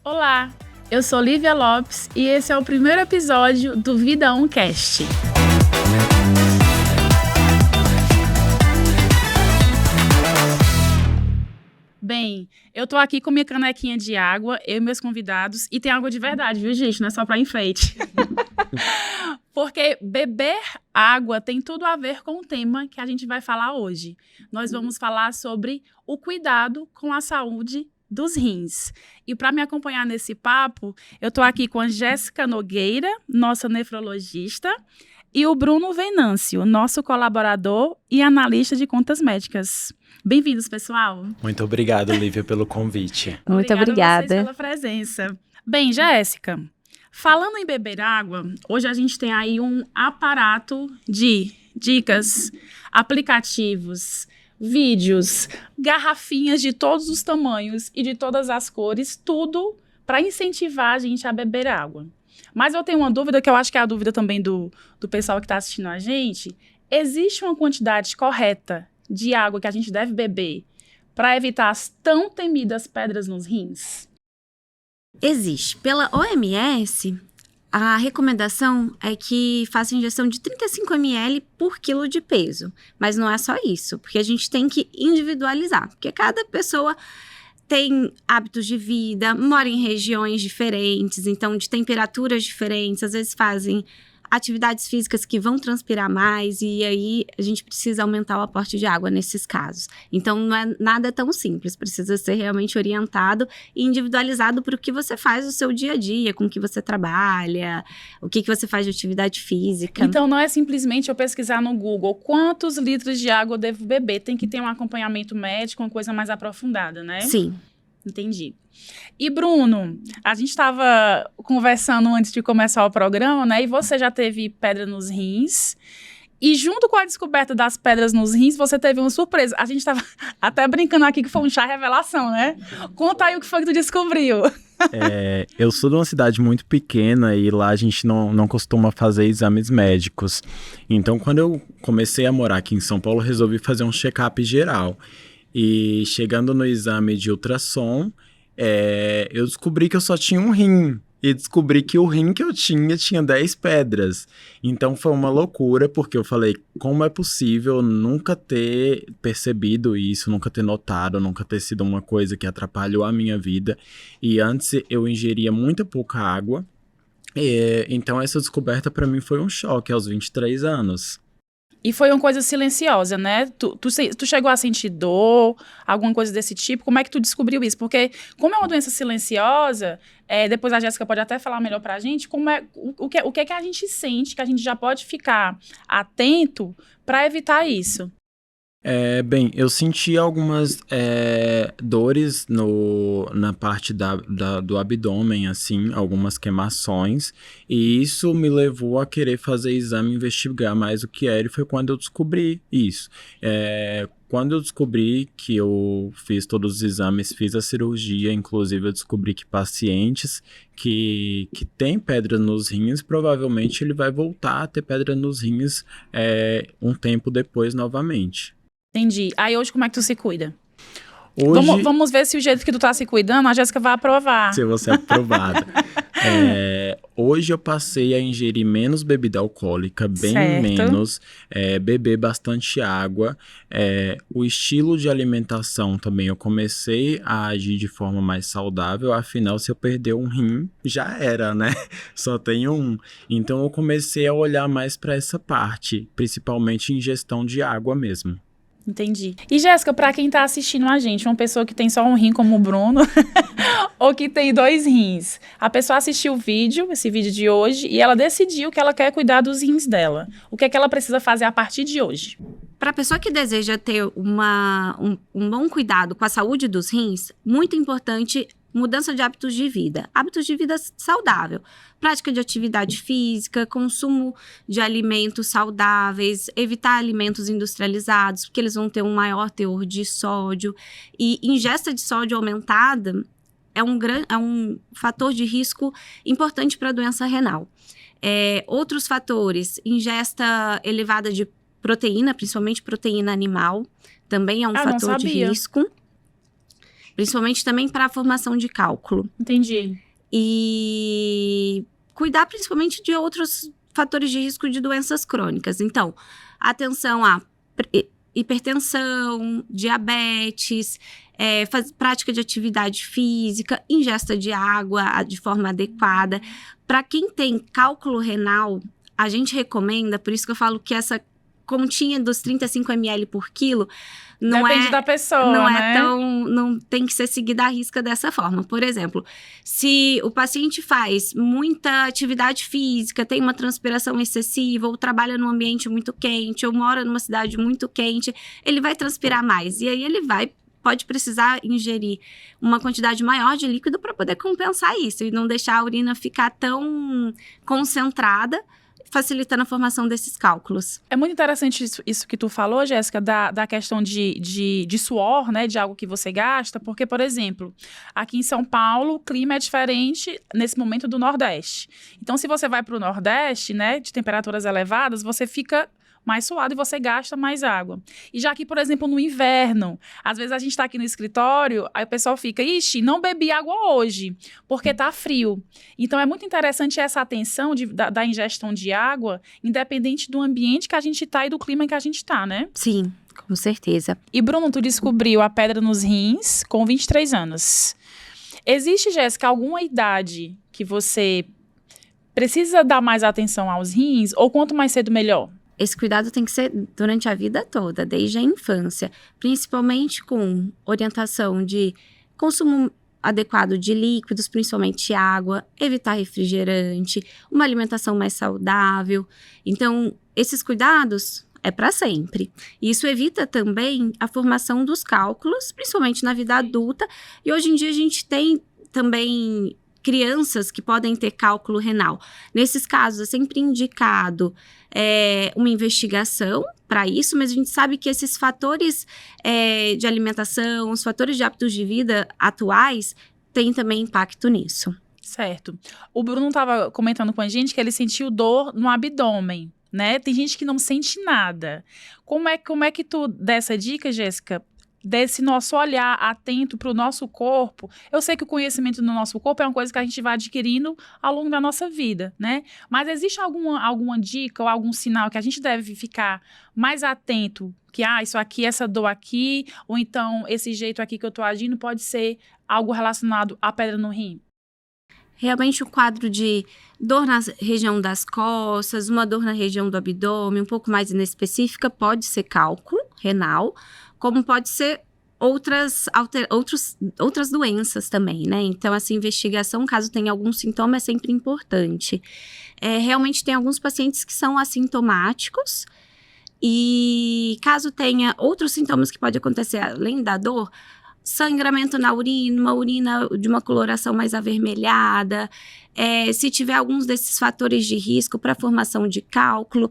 Olá, eu sou Lívia Lopes e esse é o primeiro episódio do Vida 1 Cast. Bem, eu tô aqui com minha canequinha de água, eu e meus convidados, e tem água de verdade, viu, gente? Não é só pra enfeite. Porque beber água tem tudo a ver com o tema que a gente vai falar hoje. Nós vamos falar sobre o cuidado com a saúde dos rins. E para me acompanhar nesse papo, eu tô aqui com a Jéssica Nogueira, nossa nefrologista, e o Bruno Venâncio, nosso colaborador e analista de contas médicas. Bem-vindos, pessoal. Muito obrigado, Lívia, pelo convite. Muito obrigada. Obrigada a vocês pela presença. Bem, Jéssica, falando em beber água, hoje a gente tem aí um aparato de dicas, aplicativos, vídeos, garrafinhas de todos os tamanhos e de todas as cores, tudo para incentivar a gente a beber água. Mas eu tenho uma dúvida, que eu acho que é a dúvida também do pessoal que está assistindo a gente. Existe uma quantidade correta de água que a gente deve beber para evitar as tão temidas pedras nos rins? Existe. Pela OMS, a recomendação é que faça injeção de 35 ml por quilo de peso. Mas não é só isso, porque a gente tem que individualizar. Porque cada pessoa tem hábitos de vida, mora em regiões diferentes, então de temperaturas diferentes, às vezes fazem atividades físicas que vão transpirar mais e aí a gente precisa aumentar o aporte de água nesses casos. Então não é nada tão simples, precisa ser realmente orientado e individualizado para o que você faz no seu dia a dia, com o que você trabalha, o que você faz de atividade física. Então não é simplesmente eu pesquisar no Google quantos litros de água eu devo beber, tem que ter um acompanhamento médico, uma coisa mais aprofundada, né? Sim. Entendi. E Bruno, a gente estava conversando antes de começar o programa, né? E você já teve pedra nos rins. E junto com a descoberta das pedras nos rins, você teve uma surpresa. A gente estava até brincando aqui que foi um chá revelação, né? Conta aí o que foi que tu descobriu. Eu sou de uma cidade muito pequena e lá a gente não costuma fazer exames médicos. Então, quando eu comecei a morar aqui em São Paulo, resolvi fazer um check-up geral. E chegando no exame de ultrassom, eu descobri que eu só tinha um rim. E descobri que o rim que eu tinha 10 pedras. Então foi uma loucura, porque eu falei, como é possível nunca ter percebido isso, nunca ter notado, nunca ter sido uma coisa que atrapalhou a minha vida. E antes eu ingeria muito pouca água. Então essa descoberta para mim foi um choque aos 23 anos. E foi uma coisa silenciosa, né? Tu chegou a sentir dor, alguma coisa desse tipo? Como é que tu descobriu isso? Porque, como é uma doença silenciosa, depois a Jéssica pode até falar melhor pra gente, o que é que a gente sente, que a gente já pode ficar atento para evitar isso? Bem, eu senti algumas dores na parte do abdômen, assim, algumas queimações, e isso me levou a querer fazer exame, investigar mais o que era, e foi quando eu descobri isso. Quando eu descobri que eu fiz todos os exames, fiz a cirurgia, inclusive eu descobri que pacientes que têm pedra nos rins, provavelmente ele vai voltar a ter pedra nos rins um tempo depois novamente. Entendi. Aí hoje como é que tu se cuida? Hoje, Vamos ver se o jeito que tu tá se cuidando, a Jéssica vai aprovar. se você é aprovada. Hoje eu passei a ingerir menos bebida alcoólica, bem Certo. menos, beber bastante água. O estilo de alimentação também eu comecei a agir de forma mais saudável, afinal se eu perder um rim, já era, né? Só tenho um. Então eu comecei a olhar mais para essa parte, principalmente ingestão de água mesmo. Entendi. E Jéssica, pra quem tá assistindo a gente, uma pessoa que tem só um rim como o Bruno, ou que tem 2 rins, a pessoa assistiu esse vídeo de hoje, e ela decidiu que ela quer cuidar dos rins dela. O que é que ela precisa fazer a partir de hoje? Para a pessoa que deseja ter um bom cuidado com a saúde dos rins, muito importante mudança de hábitos de vida. Hábitos de vida saudável. Prática de atividade física, consumo de alimentos saudáveis, evitar alimentos industrializados, porque eles vão ter um maior teor de sódio. E ingesta de sódio aumentada é um fator de risco importante para a doença renal. Outros fatores, ingesta elevada de proteína, principalmente proteína animal, também é um fator de risco. Principalmente também para a formação de cálculo. Entendi. E cuidar principalmente de outros fatores de risco de doenças crônicas. Então, atenção a hipertensão, diabetes, prática de atividade física, ingesta de água de forma adequada. Para quem tem cálculo renal, a gente recomenda, por isso que eu falo que essa continha dos 35 ml por quilo depende da pessoa, não né? Não tem que ser seguida à risca dessa forma. Por exemplo, se o paciente faz muita atividade física, tem uma transpiração excessiva, ou trabalha num ambiente muito quente, ou mora numa cidade muito quente, ele vai transpirar mais. E aí ele pode precisar ingerir uma quantidade maior de líquido para poder compensar isso e não deixar a urina ficar tão concentrada, facilitando a formação desses cálculos. É muito interessante isso que tu falou, Jéssica, da questão de suor, né, de algo que você gasta, porque, por exemplo, aqui em São Paulo, o clima é diferente nesse momento do Nordeste. Então, se você vai para o Nordeste, né, de temperaturas elevadas, você fica mais suado e você gasta mais água. E já aqui, por exemplo, no inverno, às vezes a gente tá aqui no escritório, aí o pessoal fica, ixi, não bebi água hoje, porque tá frio. Então, é muito interessante essa atenção da ingestão de água, independente do ambiente que a gente tá e do clima que a gente tá, né? Sim, com certeza. E, Bruno, tu descobriu a pedra nos rins com 23 anos. Existe, Jéssica, alguma idade que você precisa dar mais atenção aos rins, ou quanto mais cedo, melhor? Esse cuidado tem que ser durante a vida toda, desde a infância, principalmente com orientação de consumo adequado de líquidos, principalmente água, evitar refrigerante, uma alimentação mais saudável. Então, esses cuidados é para sempre. Isso evita também a formação dos cálculos, principalmente na vida adulta. E hoje em dia a gente tem também crianças que podem ter cálculo renal. Nesses casos, é sempre indicado uma investigação para isso, mas a gente sabe que esses fatores de alimentação, os fatores de hábitos de vida atuais, têm também impacto nisso. Certo. O Bruno estava comentando com a gente que ele sentiu dor no abdômen, né? Tem gente que não sente nada. Como é que tu dá essa dica, Jéssica? Desse nosso olhar atento para o nosso corpo. Eu sei que o conhecimento do nosso corpo é uma coisa que a gente vai adquirindo ao longo da nossa vida, né? Mas existe alguma dica ou algum sinal que a gente deve ficar mais atento? Que, isso aqui, essa dor aqui, ou então esse jeito aqui que eu tô agindo pode ser algo relacionado à pedra no rim? Realmente o quadro de dor na região das costas, uma dor na região do abdômen, um pouco mais inespecífica, pode ser cálculo renal, como pode ser outras doenças também, né? Então, essa investigação, caso tenha algum sintoma, é sempre importante. Realmente tem alguns pacientes que são assintomáticos e caso tenha outros sintomas que pode acontecer além da dor, sangramento na urina, uma urina de uma coloração mais avermelhada, se tiver alguns desses fatores de risco para a formação de cálculo,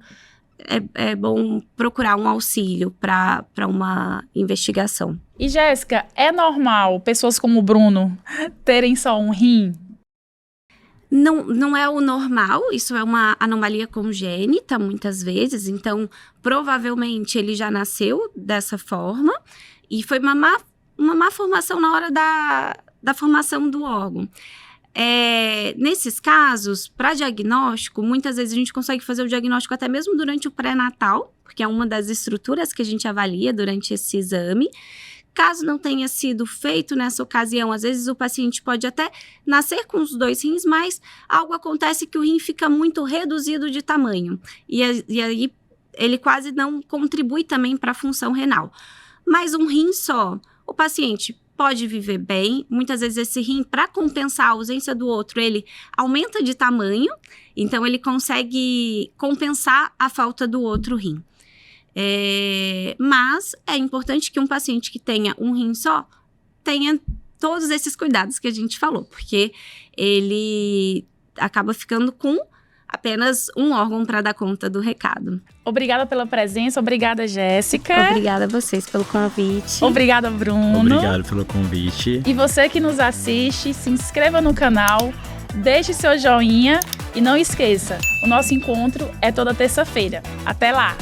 é bom procurar um auxílio para uma investigação. E, Jéssica, é normal pessoas como o Bruno terem só um rim? Não é o normal, isso é uma anomalia congênita, muitas vezes. Então, provavelmente, ele já nasceu dessa forma e foi uma má formação na hora da formação do órgão. Nesses casos, para diagnóstico, muitas vezes a gente consegue fazer o diagnóstico até mesmo durante o pré-natal, porque é uma das estruturas que a gente avalia durante esse exame. Caso não tenha sido feito nessa ocasião, às vezes o paciente pode até nascer com os 2 rins, mas algo acontece que o rim fica muito reduzido de tamanho. E aí ele quase não contribui também para a função renal. Mas um rim só, o paciente pode viver bem, muitas vezes esse rim, para compensar a ausência do outro, ele aumenta de tamanho, então ele consegue compensar a falta do outro rim. Mas é importante que um paciente que tenha um rim só tenha todos esses cuidados que a gente falou, porque ele acaba ficando com apenas um órgão para dar conta do recado. Obrigada pela presença, obrigada, Jéssica. Obrigada a vocês pelo convite. Obrigada, Bruno. Obrigado pelo convite. E você que nos assiste, se inscreva no canal, deixe seu joinha e não esqueça, o nosso encontro é toda terça-feira. Até lá!